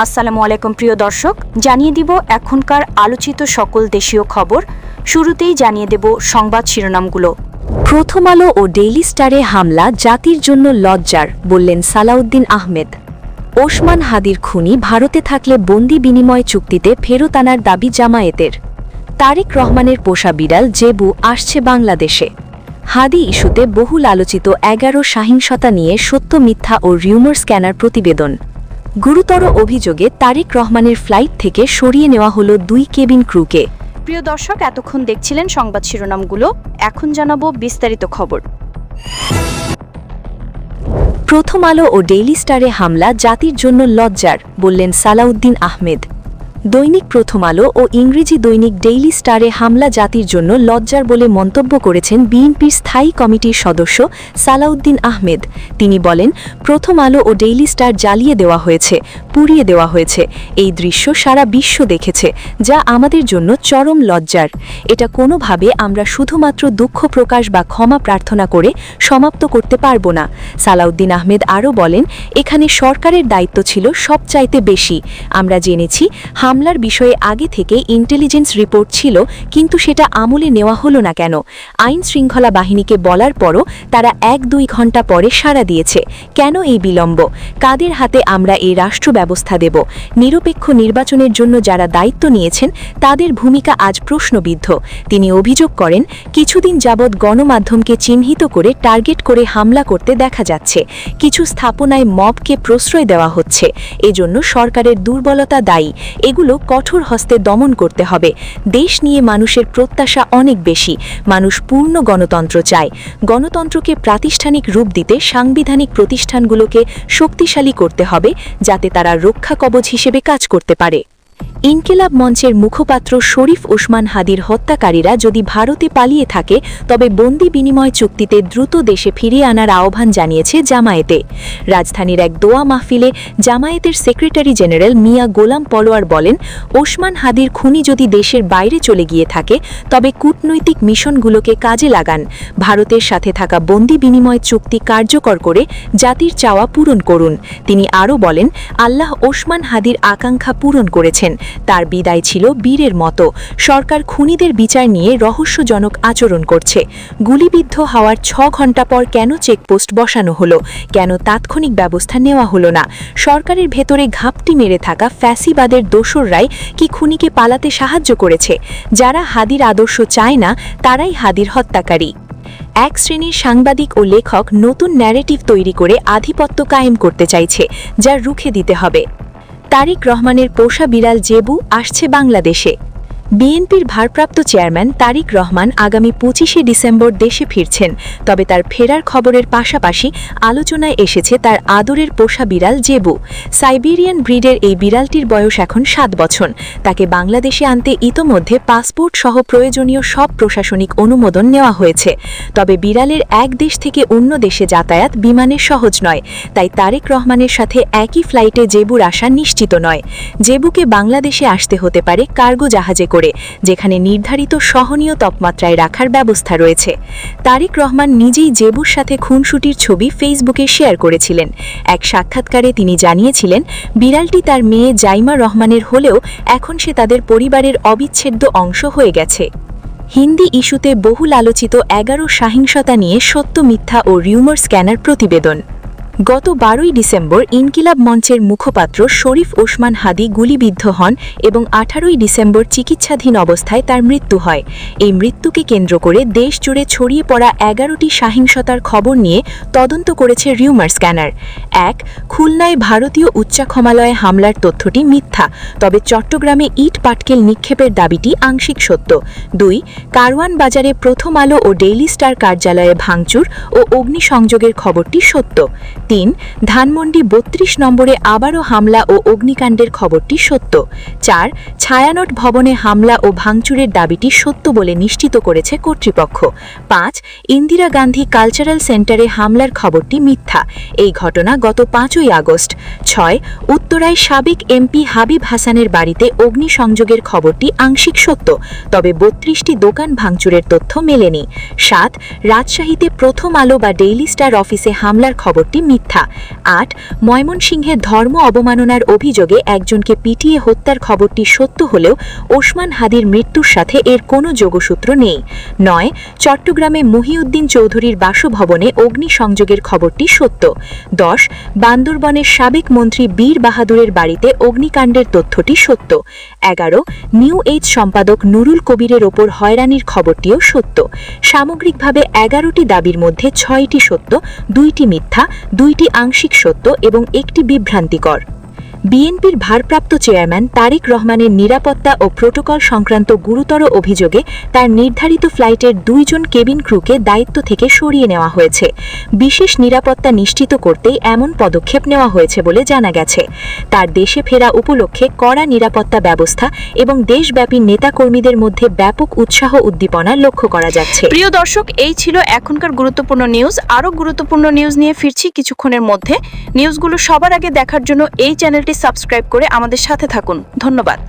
আসসালামু আলাইকুম প্রিয় দর্শক, জানিয়ে দিব এখনকার আলোচিত সকল দেশীয় খবর। শুরুতেই জানিয়ে দেব সংবাদ শিরোনামগুলো। প্রথম আলো ও ডেইলি স্টারে হামলা জাতির জন্য লজ্জার, বললেন সালাউদ্দিন আহমেদ। ওসমান হাদির খুনি ভারতে থাকলে বন্দি বিনিময় চুক্তিতে ফেরত আনার দাবি জামায়াতের। তারেক রহমানের পোষা বিড়াল জেবু আসছে বাংলাদেশে। হাদি ইস্যুতে বহুল আলোচিত 11 সহিংসতা নিয়ে সত্য মিথ্যা ও রিউমার স্ক্যানার প্রতিবেদন। গুরুতর অভিযোগে তারেক রহমানের ফ্লাইট থেকে সরিয়ে নেওয়া হলো 2 কেবিন ক্রুকে। প্রিয় দর্শক, এতক্ষণ দেখছিলেন সংবাদ শিরোনামগুলো, এখন জানাবো বিস্তারিত খবর। প্রথম আলো ও ডেইলি স্টারে হামলা জাতির জন্য লজ্জার, বললেন সালাউদ্দিন আহমেদ। দৈনিক প্রথম আলো ও ইংরেজি দৈনিক ডেইলি স্টারে হামলা জাতির জন্য লজ্জার বলে মন্তব্য করেছেন বিএনপির স্থায়ী কমিটির সদস্য সালাউদ্দিন আহমেদ। তিনি বলেন, প্রথম আলো ও ডেইলি স্টার জ্বালিয়ে দেওয়া হয়েছে, পুড়িয়ে দেওয়া হয়েছে। এই দৃশ্য সারা বিশ্ব দেখেছে, যা আমাদের জন্য চরম লজ্জার। এটা কোনোভাবে আমরা শুধুমাত্র দুঃখ প্রকাশ বা ক্ষমা প্রার্থনা করে সমাপ্ত করতে পারব না। সালাউদ্দিন আহমেদ আরও বলেন, এখানে সরকারের দায়িত্ব ছিল সবচাইতে বেশি। আমরা জেনেছি হামলার বিষয়ে আগে থেকে ইন্টেলিজেন্স রিপোর্ট ছিল, কিন্তু সেটা আমলে নেওয়া হলো না কেন? আইন শৃঙ্খলা বাহিনীকে বলার পরও তারা 1-2 ঘণ্টা পরে সাড়া দিয়েছে। কেন এই বিলম্ব? কাদের হাতে আমরা এই রাষ্ট্র ব্যবস্থা দেব? নিরপেক্ষ নির্বাচনের জন্য যারা দায়িত্ব নিয়েছেন তাদের ভূমিকা আজ প্রশ্নবিদ্ধ। তিনি অভিযোগ করেন, কিছুদিন যাবৎ গণমাধ্যমকে চিহ্নিত করে টার্গেট করে হামলা করতে দেখা যাচ্ছে। কিছু স্থাপনায় মবকে প্রশ্রয় দেওয়া হচ্ছে। এজন্য সরকারের দুর্বলতা দায়ী। এগুলো কঠোর হস্তে দমন করতে হবে। দেশ নিয়ে মানুষের প্রত্যাশা অনেক বেশি। মানুষ পূর্ণ গণতন্ত্র চায়। গণতন্ত্রকে প্রাতিষ্ঠানিক রূপ দিতে সাংবিধানিক প্রতিষ্ঠানগুলোকে শক্তিশালী করতে হবে, যাতে তারা রক্ষা কবচ হিসেবে কাজ করতে পারে। ইনকিলাব মঞ্চের মুখপাত্র শরীফ ওসমান হাদির হত্যাকারীরা যদি ভারতে পালিয়ে থাকে, তবে বন্দি বিনিময় চুক্তিতে দ্রুত দেশে ফিরিয়ে আনার আহ্বান জানিয়েছে জামায়াতে। রাজধানীর এক দোয়া মাহফিলে জামায়াতের সেক্রেটারি জেনারেল মিয়া গোলাম পলোয়ার বলেন, ওসমান হাদির খুনি যদি দেশের বাইরে চলে গিয়ে থাকে, তবে কূটনৈতিক মিশনগুলোকে কাজে লাগান। ভারতের সাথে থাকা বন্দি বিনিময় চুক্তি কার্যকর করে জাতির চাওয়া পূরণ করুন। তিনি আরও বলেন, আল্লাহ ওসমান হাদির আকাঙ্ক্ষা পূরণ করেছেন। তার বিদায় ছিল বীরের মতো। সরকার খুনিদের বিচার নিয়ে রহস্যজনক আচরণ করছে। গুলিবিদ্ধ হওয়ার 6 ঘণ্টা পর কেন চেকপোস্ট বসানো হলো? কেন তাৎক্ষণিক ব্যবস্থা নেওয়া হলো না? সরকারের ভেতরে ঘাপটি মেরে থাকা ফ্যাসিবাদের দোসররাই কি খুনিকে পালাতে সাহায্য করেছে? যারা হাদির আদর্শ চায় না, তারাই হাদির হত্যাকারী। এক শ্রেণীর সাংবাদিক ও লেখক নতুন ন্যারেটিভ তৈরি করে আধিপত্য কায়েম করতে চাইছে, যা রুখে দিতে হবে। তারেক রহমানের পোষা বিড়াল জেবু আসছে বাংলাদেশে। বিএনপির ভারপ্রাপ্ত চেয়ারম্যান তারেক রহমান আগামী 25শে ডিসেম্বর দেশে ফিরছেন। তবে তার ফেরার খবরের পাশাপাশি আলোচনায় এসেছে তার আদরের পোষা বিড়াল জেবু। সাইবেরিয়ান ব্রিডের এই বিড়ালটির বয়স এখন 7 বছর। তাকে বাংলাদেশে আনতে ইতোমধ্যে পাসপোর্ট সহ প্রয়োজনীয় সব প্রশাসনিক অনুমোদন নেওয়া হয়েছে। তবে বিড়ালের এক দেশ থেকে অন্য দেশে যাতায়াত বিমানে সহজ নয়, তাই তারেক রহমানের সাথে একই ফ্লাইটে জেবুর আসা নিশ্চিত নয়। জেবুকে বাংলাদেশে আসতে হতে পারে কার্গো জাহাজে করে, যেখানে নির্ধারিত সহনীয় তাপমাত্রায় রাখার ব্যবস্থা রয়েছে। তারেক রহমান নিজেই জেবুর সাথে খুনসুটির ছবি ফেসবুকে শেয়ার করেছিলেন। এক সাক্ষাৎকারে তিনি জানিয়েছিলেন, বিড়ালটি তার মেয়ে জাইমা রহমানের হলেও এখন সে তাদের পরিবারের অবিচ্ছেদ্য অংশ হয়ে গেছে। হিন্দি ইস্যুতে বহুল আলোচিত 11 সহিংসতা নিয়ে সত্য মিথ্যা ও রিউমার স্ক্যানার প্রতিবেদন। গত 12ই ডিসেম্বর ইনকিলাব মঞ্চের মুখপাত্র শরীফ ওসমান হাদি গুলিবিদ্ধ হন এবং 18ই ডিসেম্বর চিকিৎসাধীন অবস্থায় তার মৃত্যু হয়। এই মৃত্যুকে কেন্দ্র করে দেশ জুড়ে ছড়িয়ে পড়া 11টি সহিংসতার খবর নিয়ে তদন্ত করেছে রিউমার স্ক্যানার। 1. খুলনায় ভারতীয় উচ্চাক্ষমালয়ে হামলার তথ্যটি মিথ্যা, তবে চট্টগ্রামে ইট পাটকেল নিক্ষেপের দাবিটি আংশিক সত্য। 2. কারওয়ান বাজারে প্রথম আলো ও ডেইলি স্টার কার্যালয়ে ভাঙচুর ও অগ্নিসংযোগের খবরটি সত্য। 3. ধানমন্ডি 32 নম্বরে আবারও হামলা ও অগ্নিকাণ্ডের খবরটি সত্য। 4. ছায়ানট ভবনে হামলা ও ভাঙচুরের দাবিটি সত্য বলে নিশ্চিত করেছে কর্তৃপক্ষ। 5. ইন্দিরা গান্ধী কালচারাল সেন্টারে হামলার খবরটি মিথ্যা। এই ঘটনা গত 5ই আগস্ট। 6. উত্তরায় সাবেক এমপি হাবিব হাসানের বাড়িতে অগ্নিসংযোগের খবরটি আংশিক সত্য, তবে 32টি দোকান ভাঙচুরের তথ্য মেলেনি। 7. রাজশাহীতে প্রথম আলো বা ডেইলি স্টার অফিসে হামলার খবরটি মিথ্যা। মিথ্যা। ৮ ময়মনসিংহে ধর্ম অবমাননার অভিযোগে একজনকে পিটিয়ে হত্যার খবরটি সত্য হলেও ওসমান হাদির মৃত্যুর সাথে এর কোনো যোগসূত্র নেই। ৯ চট্টগ্রামে মহিউদ্দিন চৌধুরীর বাসভবনে অগ্নিসংযোগের খবরটি সত্য। ১০ বান্দরবনের সাবেক মন্ত্রী বীর বাহাদুরের বাড়িতে অগ্নিকাণ্ডের তথ্যটি সত্য। ১১ নিউ এইজ সম্পাদক নুরুল কবিরের ওপর হয়রানির খবরটিও সত্য। সামগ্রিকভাবে ১১টি দাবির মধ্যে ৬টি সত্য, ২টি মিথ্যা, ২টি আংশিক সত্য এবং একটি বিভ্রান্তিকর। বিএনপির ভারপ্রাপ্ত চেয়ারম্যান তারেক রহমানের নিরাপত্তা ও প্রোটোকল সংক্রান্ত গুরুতর অভিযোগে তার নির্ধারিত ফ্লাইটের ২ জন কেবিন ক্রুকে দায়িত্ব থেকে সরিয়ে নেওয়া হয়েছে। বিশেষ নিরাপত্তা নিশ্চিত করতেই এমন পদক্ষেপ নেওয়া হয়েছে বলে জানা গেছে। তার দেশে ফেরা উপলক্ষে কড়া নিরাপত্তা ব্যবস্থা এবং দেশব্যাপী নেতাকর্মীদের মধ্যে ব্যাপক উৎসাহ উদ্দীপনা লক্ষ্য করা যাচ্ছে। প্রিয় দর্শক, এই ছিল এখনকার গুরুত্বপূর্ণ নিউজ। আরও গুরুত্বপূর্ণ নিউজ নিয়ে ফিরছি কিছুক্ষণের মধ্যে। নিউজগুলো সবার আগে দেখার জন্য এই চ্যানেলটি সাবস্ক্রাইব করে আমাদের সাথে থাকুন। ধন্যবাদ।